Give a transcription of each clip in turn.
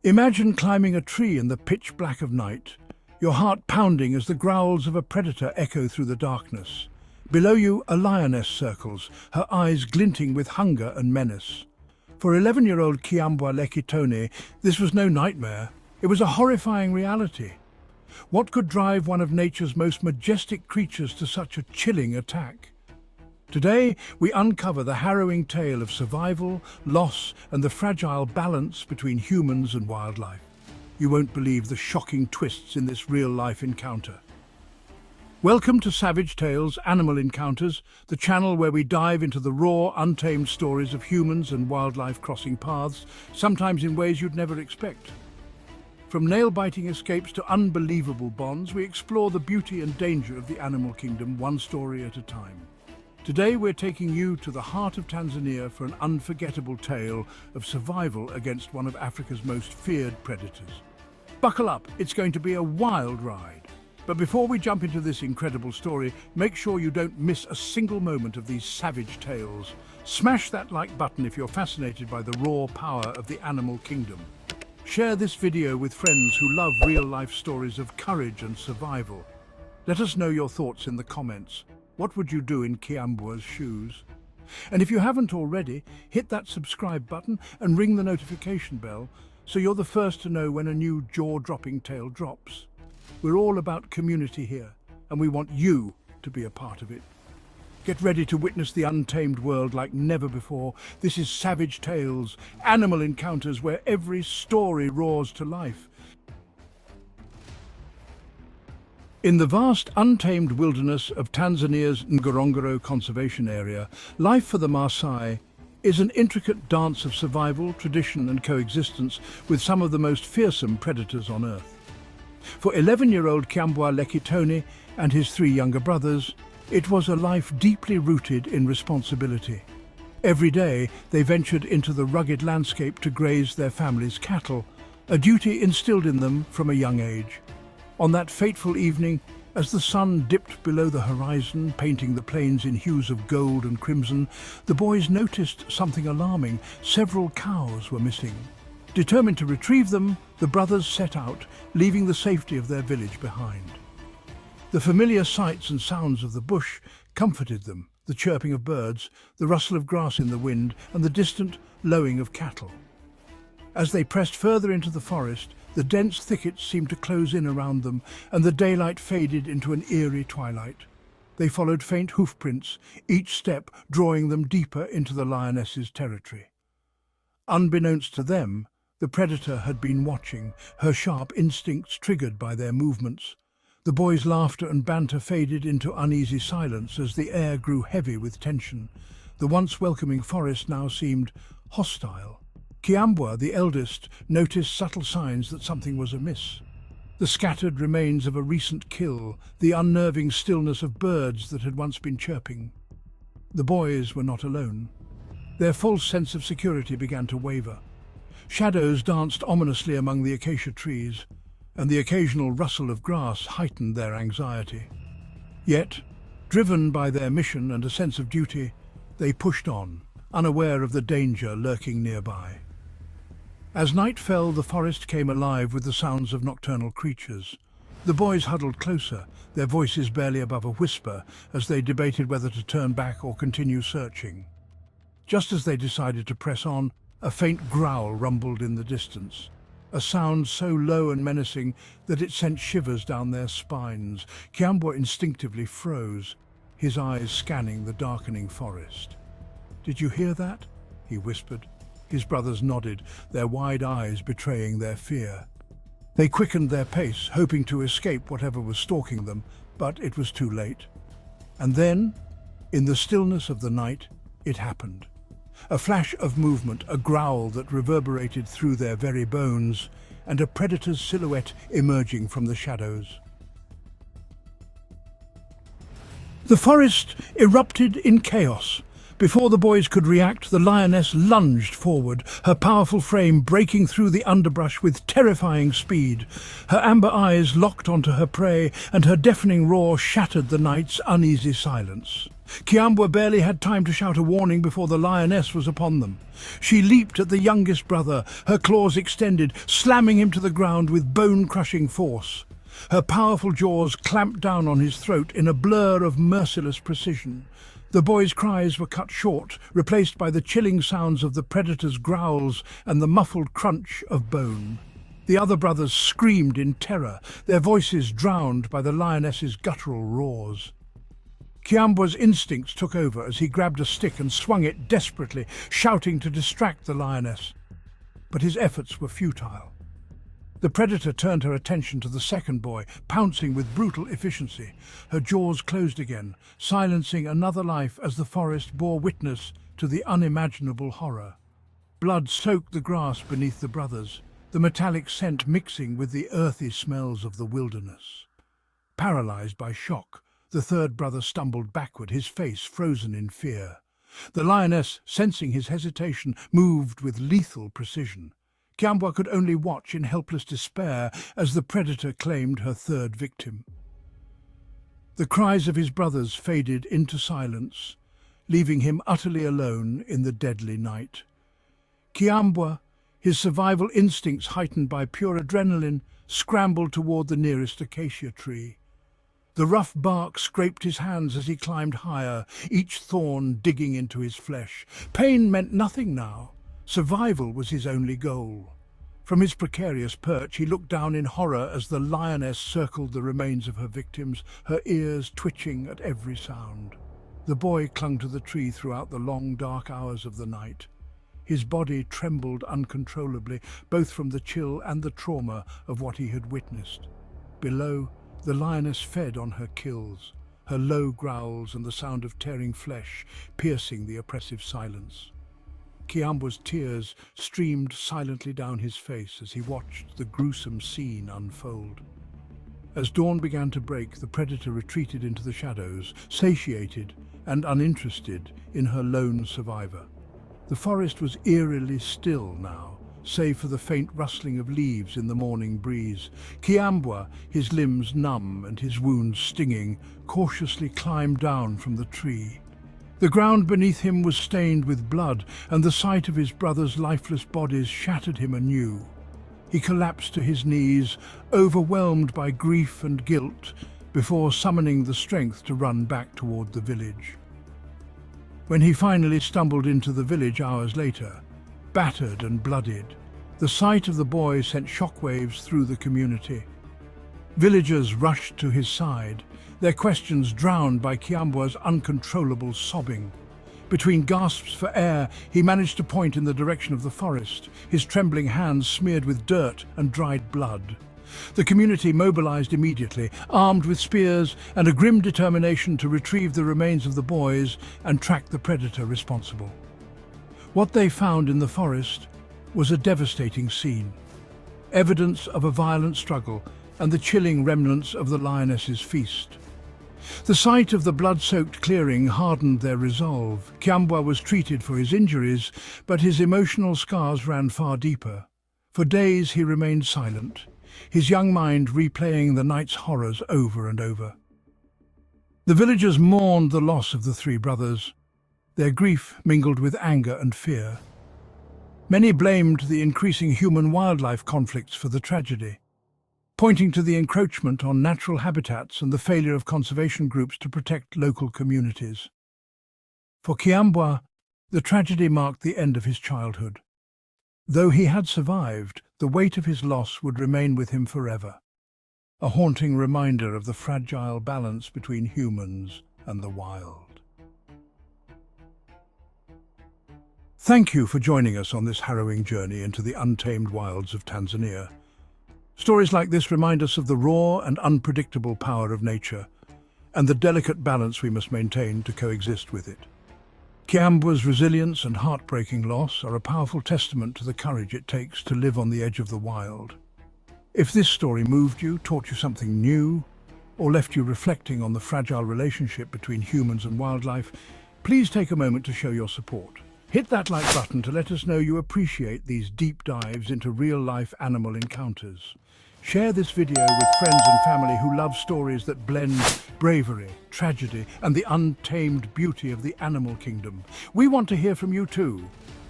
Imagine climbing a tree in the pitch black of night, your heart pounding as the growls of a predator echo through the darkness. Below you, a lioness circles, her eyes glinting with hunger and menace. For 11-year-old Kiambwa Lekitone, this was no nightmare. It was a horrifying reality. What could drive one of nature's most majestic creatures to such a chilling attack? Today, we uncover the harrowing tale of survival, loss, and the fragile balance between humans and wildlife. You won't believe the shocking twists in this real-life encounter. Welcome to Savage Tales Animal Encounters, the channel where we dive into the raw, untamed stories of humans and wildlife crossing paths, sometimes in ways you'd never expect. From nail-biting escapes to unbelievable bonds, we explore the beauty and danger of the animal kingdom, one story at a time. Today we're taking you to the heart of Tanzania for an unforgettable tale of survival against one of Africa's most feared predators. Buckle up, it's going to be a wild ride. But before we jump into this incredible story, make sure you don't miss a single moment of these savage tales. Smash that like button if you're fascinated by the raw power of the animal kingdom. Share this video with friends who love real-life stories of courage and survival. Let us know your thoughts in the comments. What would you do in Kiambwa's shoes? And if you haven't already, hit that subscribe button and ring the notification bell so you're the first to know when a new jaw-dropping tale drops. We're all about community here, and we want you to be a part of it. Get ready to witness the untamed world like never before. This is Savage Tales, Animal Encounters, where every story roars to life. In the vast, untamed wilderness of Tanzania's Ngorongoro Conservation Area, life for the Maasai is an intricate dance of survival, tradition and coexistence with some of the most fearsome predators on Earth. For 11-year-old Kiambwa Lekitone and his 3 younger brothers, it was a life deeply rooted in responsibility. Every day, they ventured into the rugged landscape to graze their family's cattle, a duty instilled in them from a young age. On that fateful evening, as the sun dipped below the horizon, painting the plains in hues of gold and crimson, the boys noticed something alarming. Several cows were missing. Determined to retrieve them, the brothers set out, leaving the safety of their village behind. The familiar sights and sounds of the bush comforted them, the chirping of birds, the rustle of grass in the wind, and the distant lowing of cattle. As they pressed further into the forest, the dense thickets seemed to close in around them, and the daylight faded into an eerie twilight. They followed faint hoofprints, each step drawing them deeper into the lioness's territory. Unbeknownst to them, the predator had been watching, her sharp instincts triggered by their movements. The boys' laughter and banter faded into uneasy silence as the air grew heavy with tension. The once welcoming forest now seemed hostile. Kiambwa, the eldest, noticed subtle signs that something was amiss. The scattered remains of a recent kill, the unnerving stillness of birds that had once been chirping. The boys were not alone. Their false sense of security began to waver. Shadows danced ominously among the acacia trees, and the occasional rustle of grass heightened their anxiety. Yet, driven by their mission and a sense of duty, they pushed on, unaware of the danger lurking nearby. As night fell, the forest came alive with the sounds of nocturnal creatures. The boys huddled closer, their voices barely above a whisper, as they debated whether to turn back or continue searching. Just as they decided to press on, a faint growl rumbled in the distance, a sound so low and menacing that it sent shivers down their spines. Kiambwa instinctively froze, his eyes scanning the darkening forest. "Did you hear that?" he whispered. His brothers nodded, their wide eyes betraying their fear. They quickened their pace, hoping to escape whatever was stalking them, but it was too late. And then, in the stillness of the night, it happened. A flash of movement, a growl that reverberated through their very bones, and a predator's silhouette emerging from the shadows. The forest erupted in chaos. Before the boys could react, the lioness lunged forward, her powerful frame breaking through the underbrush with terrifying speed. Her amber eyes locked onto her prey, and her deafening roar shattered the night's uneasy silence. Kiambwa barely had time to shout a warning before the lioness was upon them. She leaped at the youngest brother, her claws extended, slamming him to the ground with bone-crushing force. Her powerful jaws clamped down on his throat in a blur of merciless precision. The boy's cries were cut short, replaced by the chilling sounds of the predator's growls and the muffled crunch of bone. The other brothers screamed in terror, their voices drowned by the lioness's guttural roars. Kiambwa's instincts took over as he grabbed a stick and swung it desperately, shouting to distract the lioness. But his efforts were futile. The predator turned her attention to the second boy, pouncing with brutal efficiency. Her jaws closed again, silencing another life as the forest bore witness to the unimaginable horror. Blood soaked the grass beneath the brothers, the metallic scent mixing with the earthy smells of the wilderness. Paralyzed by shock, the third brother stumbled backward, his face frozen in fear. The lioness, sensing his hesitation, moved with lethal precision. Kiambwa could only watch in helpless despair as the predator claimed her third victim. The cries of his brothers faded into silence, leaving him utterly alone in the deadly night. Kiambwa, his survival instincts heightened by pure adrenaline, scrambled toward the nearest acacia tree. The rough bark scraped his hands as he climbed higher, each thorn digging into his flesh. Pain meant nothing now. Survival was his only goal. From his precarious perch, he looked down in horror as the lioness circled the remains of her victims, her ears twitching at every sound. The boy clung to the tree throughout the long, dark hours of the night. His body trembled uncontrollably, both from the chill and the trauma of what he had witnessed. Below, the lioness fed on her kills, her low growls and the sound of tearing flesh piercing the oppressive silence. Kiambwa's tears streamed silently down his face as he watched the gruesome scene unfold. As dawn began to break, the predator retreated into the shadows, satiated and uninterested in her lone survivor. The forest was eerily still now, save for the faint rustling of leaves in the morning breeze. Kiambwa, his limbs numb and his wounds stinging, cautiously climbed down from the tree. The ground beneath him was stained with blood, and the sight of his brothers' lifeless bodies shattered him anew. He collapsed to his knees, overwhelmed by grief and guilt, before summoning the strength to run back toward the village. When he finally stumbled into the village hours later, battered and bloodied, the sight of the boy sent shockwaves through the community. Villagers rushed to his side, their questions drowned by Kiambwa's uncontrollable sobbing. Between gasps for air, he managed to point in the direction of the forest, his trembling hands smeared with dirt and dried blood. The community mobilized immediately, armed with spears and a grim determination to retrieve the remains of the boys and track the predator responsible. What they found in the forest was a devastating scene, evidence of a violent struggle and the chilling remnants of the lioness's feast. The sight of the blood-soaked clearing hardened their resolve. Kiambwa was treated for his injuries, but his emotional scars ran far deeper. For days he remained silent, his young mind replaying the night's horrors over and over. The villagers mourned the loss of the three brothers. Their grief mingled with anger and fear. Many blamed the increasing human-wildlife conflicts for the tragedy, pointing to the encroachment on natural habitats and the failure of conservation groups to protect local communities. For Kiambwa, the tragedy marked the end of his childhood. Though he had survived, the weight of his loss would remain with him forever, a haunting reminder of the fragile balance between humans and the wild. Thank you for joining us on this harrowing journey into the untamed wilds of Tanzania. Stories like this remind us of the raw and unpredictable power of nature and the delicate balance we must maintain to coexist with it. Kiambwa's resilience and heartbreaking loss are a powerful testament to the courage it takes to live on the edge of the wild. If this story moved you, taught you something new, or left you reflecting on the fragile relationship between humans and wildlife, Please take a moment to show your support. Hit that like button to let us know you appreciate these deep dives into real-life animal encounters. Share this video with friends and family who love stories that blend bravery, tragedy, and the untamed beauty of the animal kingdom. We want to hear from you too.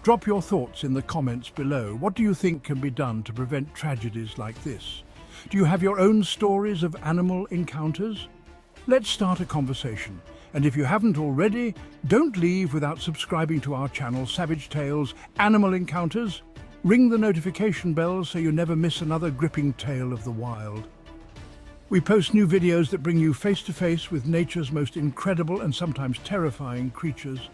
Drop your thoughts in the comments below. What do you think can be done to prevent tragedies like this? Do you have your own stories of animal encounters? Let's start a conversation. And if you haven't already, don't leave without subscribing to our channel, Savage Tales Animal Encounters. Ring the notification bell so you never miss another gripping tale of the wild. We post new videos that bring you face to face with nature's most incredible and sometimes terrifying creatures.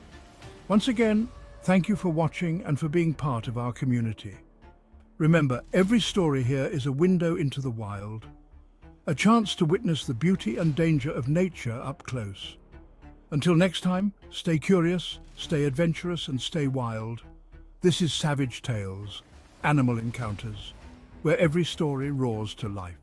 Once again, thank you for watching and for being part of our community. Remember, every story here is a window into the wild, a chance to witness the beauty and danger of nature up close. Until next time, stay curious, stay adventurous, and stay wild. This is Savage Tales, Animal Encounters, where every story roars to life.